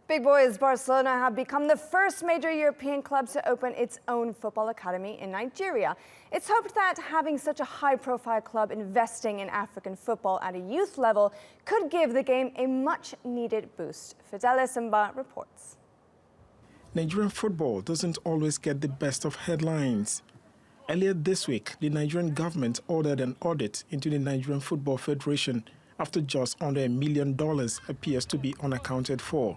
Big boys Barcelona have become the first major European club to open its own football academy in Nigeria. It's hoped that having such a high-profile club investing in African football at a youth level could give the game a much-needed boost. Fidelis Mba reports. Nigerian football doesn't always get the best of headlines. Earlier this week, the Nigerian government ordered an audit into the Nigerian Football Federation after just under $1 million appears to be unaccounted for.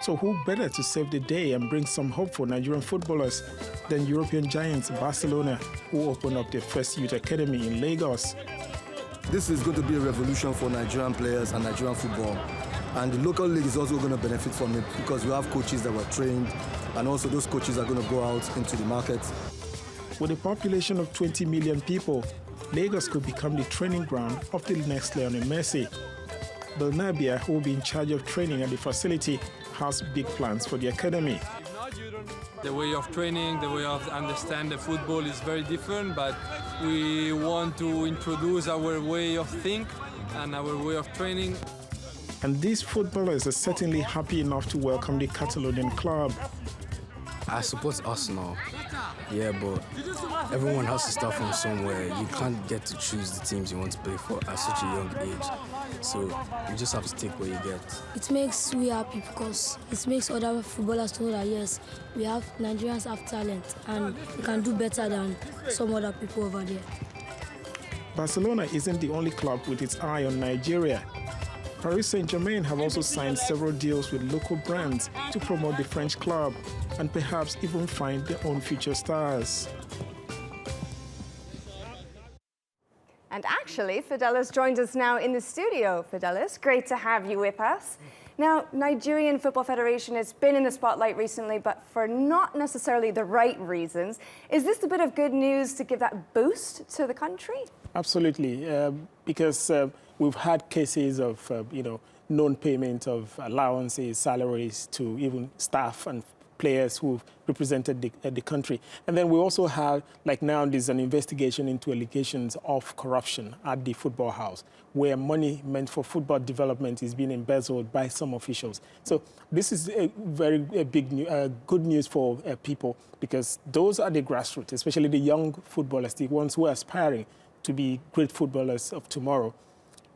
So who better to save the day and bring some hope for Nigerian footballers than European giants Barcelona, who opened up their first youth academy in Lagos. This is going to be a revolution for Nigerian players and Nigerian football. And the local league is also going to benefit from it because we have coaches that were trained, and also those coaches are going to go out into the market. With a population of 20 million people, Lagos could become the training ground of the next Lionel Messi. Belnabia, who will be in charge of training at the facility, has big plans for the academy. The way of training, the way of understand the football is very different, but we want to introduce our way of think and our way of training. And these footballers are certainly happy enough to welcome the Catalonian club. I support Arsenal, yeah, but everyone has to start from somewhere. You can't get to choose the teams you want to play for at such a young age. So you just have to take what you get. It makes me happy because it makes other footballers know that yes, Nigerians have talent and we can do better than some other people over there. Barcelona isn't the only club with its eye on Nigeria. Paris Saint-Germain have also signed several deals with local brands to promote the French club and perhaps even find their own future stars. And actually, Fidelis joins us now in the studio. Fidelis, great to have you with us. Now, Nigerian Football Federation has been in the spotlight recently, but for not necessarily the right reasons. Is this a bit of good news to give that boost to the country? Absolutely, because we've had cases of, non-payment of allowances, salaries to even staff and players who've represented the country. And then we also have, like now, there's an investigation into allegations of corruption at the football house, where money meant for football development is being embezzled by some officials. So this is a very big, good news for people, because those are the grassroots, especially the young footballers, the ones who are aspiring to be great footballers of tomorrow.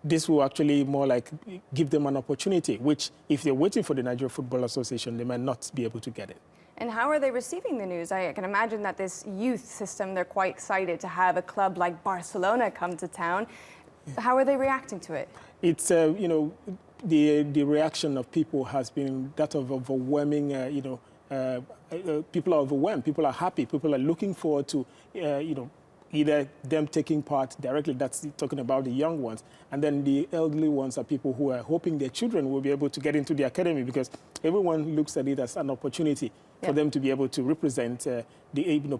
This will actually more like give them an opportunity, which if they're waiting for the Nigeria Football Association, they might not be able to get it. And how are they receiving the news? I can imagine that this youth system, they're quite excited to have a club like Barcelona come to town. How are they reacting to it? It's, the reaction of people has been that of overwhelming, people are overwhelmed, people are happy, people are looking forward to, either them taking part directly, that's talking about the young ones, and then the elderly ones are people who are hoping their children will be able to get into the academy, because everyone looks at it as an opportunity for them to be able to represent,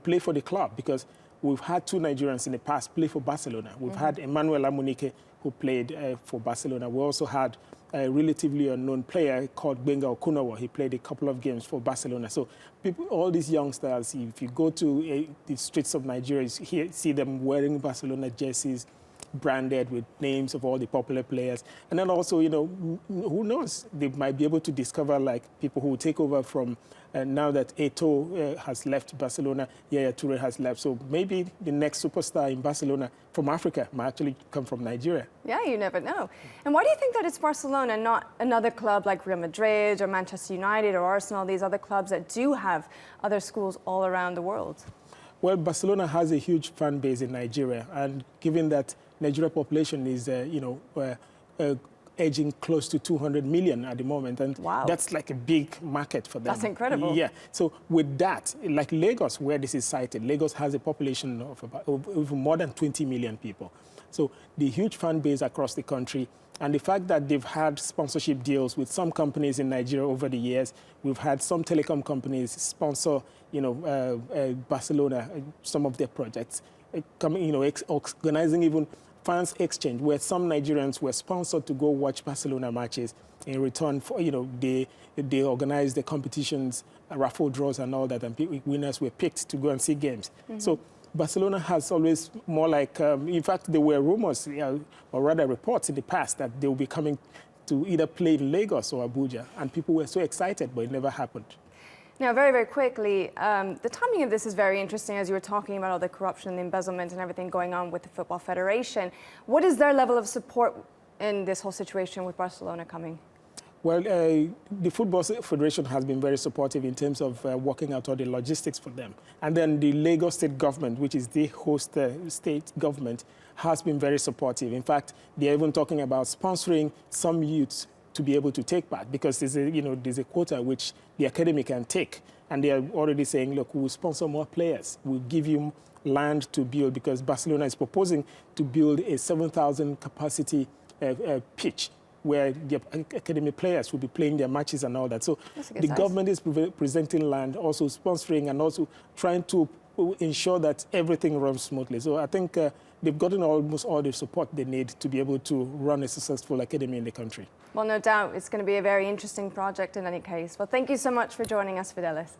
play for the club, because we've had two Nigerians in the past play for Barcelona. We've had Emmanuel Amunike, who played for Barcelona. We also had a relatively unknown player called Benga Okunawa. He played a couple of games for Barcelona. So people, all these youngsters, if you go to the streets of Nigeria, you see them wearing Barcelona jerseys, branded with names of all the popular players. And then also, who knows, they might be able to discover like people who will take over from now that Eto'o has left Barcelona, Yaya Toure has left. So maybe the next superstar in Barcelona from Africa might actually come from Nigeria. Yeah, you never know. And why do you think that it's Barcelona, not another club like Real Madrid or Manchester United or Arsenal, these other clubs that do have other schools all around the world? Well, Barcelona has a huge fan base in Nigeria, and given that Nigeria population is, edging close to 200 million at the moment, and that's like a big market for them. That's incredible. Yeah. So with that, like Lagos, where this is cited, Lagos has a population of more than 20 million people. So the huge fan base across the country, and the fact that they've had sponsorship deals with some companies in Nigeria over the years. We've had some telecom companies sponsor, Barcelona, some of their projects, organizing even fans exchange, where some Nigerians were sponsored to go watch Barcelona matches. In return for, they organized the competitions, raffle draws and all that, and winners were picked to go and see games. So Barcelona has always more like, in fact, there were rumors, or rather reports in the past that they will be coming to either play in Lagos or Abuja. And people were so excited, but it never happened. Now, very, very quickly, the timing of this is very interesting as you were talking about all the corruption, the embezzlement and everything going on with the Football Federation. What is their level of support in this whole situation with Barcelona coming? Well, the Football Federation has been very supportive in terms of working out all the logistics for them. And then the Lagos state government, which is the host state government, has been very supportive. In fact, they're even talking about sponsoring some youths to be able to take part, because there's a quota which the academy can take. And they are already saying, look, we'll sponsor more players. We'll give you land to build, because Barcelona is proposing to build a 7,000 capacity pitch where the academy players will be playing their matches and all that. So the government is presenting land, also sponsoring, and also trying to ensure that everything runs smoothly. So I think they've gotten almost all the support they need to be able to run a successful academy in the country. Well, no doubt it's going to be a very interesting project in any case. Well, thank you so much for joining us, Fidelis.